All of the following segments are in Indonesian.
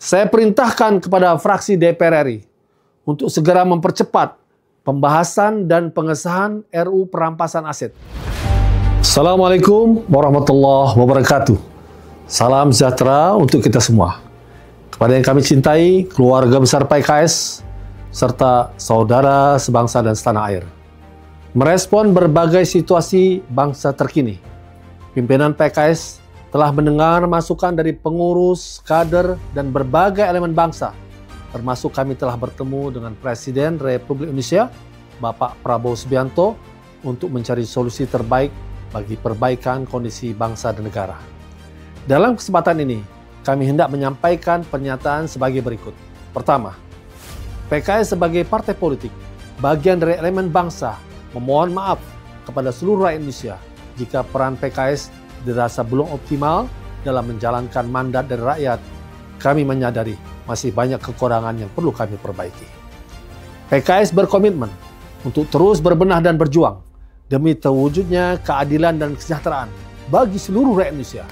Saya perintahkan kepada fraksi DPR RI untuk segera mempercepat pembahasan dan pengesahan RUU perampasan aset. Assalamualaikum warahmatullahi wabarakatuh. Salam sejahtera untuk kita semua. Kepada yang kami cintai, keluarga besar PKS, serta saudara sebangsa dan setanah air. Merespon berbagai situasi bangsa terkini, pimpinan PKS telah mendengar masukan dari pengurus, kader, dan berbagai elemen bangsa. Termasuk kami telah bertemu dengan Presiden Republik Indonesia, Bapak Prabowo Subianto, untuk mencari solusi terbaik bagi perbaikan kondisi bangsa dan negara. Dalam kesempatan ini, kami hendak menyampaikan pernyataan sebagai berikut. Pertama, PKS sebagai partai politik, bagian dari elemen bangsa, memohon maaf kepada seluruh rakyat Indonesia jika peran PKS dirasa belum optimal dalam menjalankan mandat dari rakyat. Kami menyadari masih banyak kekurangan yang perlu kami perbaiki. PKS berkomitmen untuk terus berbenah dan berjuang demi terwujudnya keadilan dan kesejahteraan bagi seluruh rakyat Indonesia.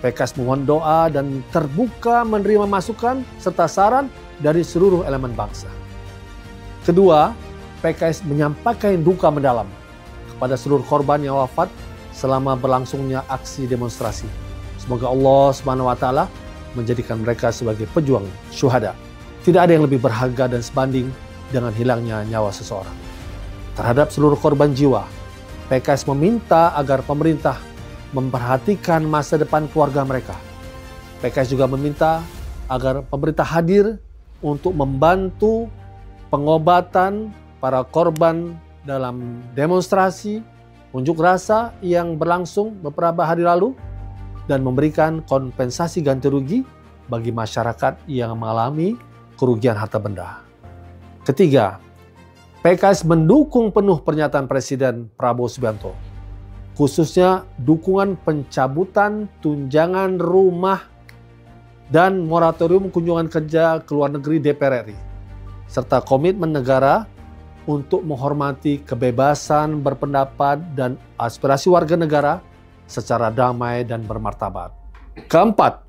PKS mohon doa dan terbuka menerima masukan serta saran dari seluruh elemen bangsa. Kedua, PKS menyampaikan duka mendalam kepada seluruh korban yang wafat selama berlangsungnya aksi demonstrasi. Semoga Allah SWT menjadikan mereka sebagai pejuang syuhada. Tidak ada yang lebih berharga dan sebanding dengan hilangnya nyawa seseorang. Terhadap seluruh korban jiwa, PKS meminta agar pemerintah memperhatikan masa depan keluarga mereka. PKS juga meminta agar pemerintah hadir untuk membantu pengobatan para korban dalam demonstrasi unjuk rasa yang berlangsung beberapa hari lalu dan memberikan kompensasi ganti rugi bagi masyarakat yang mengalami kerugian harta benda. Ketiga, PKS mendukung penuh pernyataan Presiden Prabowo Subianto, khususnya dukungan pencabutan tunjangan rumah dan moratorium kunjungan kerja ke luar negeri DPR RI, serta komitmen negara untuk menghormati kebebasan berpendapat dan aspirasi warga negara secara damai dan bermartabat. Keempat,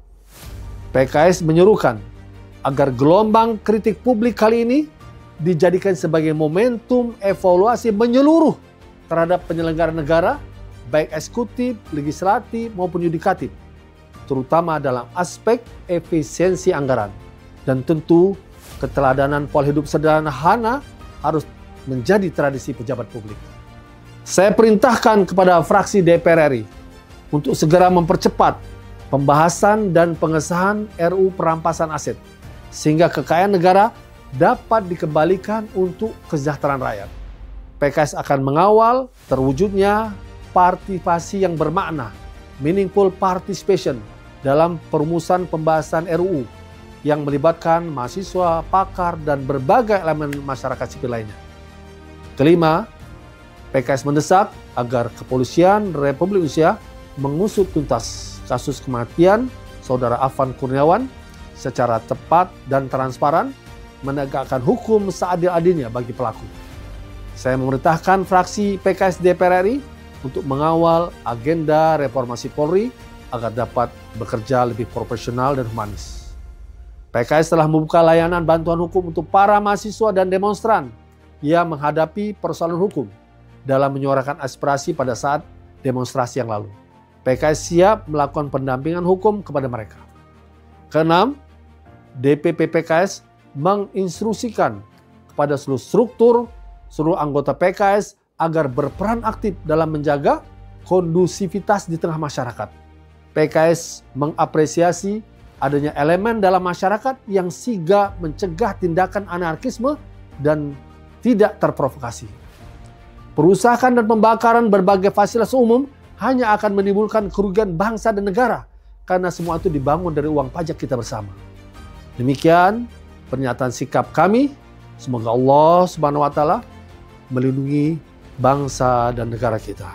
PKS menyerukan agar gelombang kritik publik kali ini dijadikan sebagai momentum evaluasi menyeluruh terhadap penyelenggara negara, baik eksekutif, legislatif, maupun yudikatif, terutama dalam aspek efisiensi anggaran. Dan tentu, keteladanan pola hidup sederhana harus menjadi tradisi pejabat publik. Saya perintahkan kepada fraksi DPR RI untuk segera mempercepat pembahasan dan pengesahan RUU perampasan aset, sehingga kekayaan negara dapat dikembalikan untuk kesejahteraan rakyat. PKS akan mengawal terwujudnya partisipasi yang bermakna, meaningful participation, dalam perumusan pembahasan RUU yang melibatkan mahasiswa, pakar, dan berbagai elemen masyarakat sipil lainnya. Kelima, PKS mendesak agar Kepolisian Republik Indonesia mengusut tuntas kasus kematian Saudara Afan Kurniawan secara tepat dan transparan, menegakkan hukum seadil-adilnya bagi pelaku. Saya memerintahkan fraksi PKS DPR RI untuk mengawal agenda reformasi Polri agar dapat bekerja lebih profesional dan humanis. PKS telah membuka layanan bantuan hukum untuk para mahasiswa dan demonstran yang menghadapi persoalan hukum dalam menyuarakan aspirasi pada saat demonstrasi yang lalu. PKS siap melakukan pendampingan hukum kepada mereka. Keenam, DPP PKS menginstruksikan kepada seluruh struktur, seluruh anggota PKS agar berperan aktif dalam menjaga kondusivitas di tengah masyarakat. PKS mengapresiasi adanya elemen dalam masyarakat yang sigap mencegah tindakan anarkisme dan tidak terprovokasi. Perusakan dan pembakaran berbagai fasilitas umum hanya akan menimbulkan kerugian bangsa dan negara karena semua itu dibangun dari uang pajak kita bersama. Demikian pernyataan sikap kami. Semoga Allah SWT melindungi bangsa dan negara kita.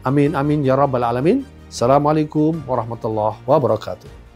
Amin amin ya rabbal alamin. Assalamualaikum warahmatullahi wabarakatuh.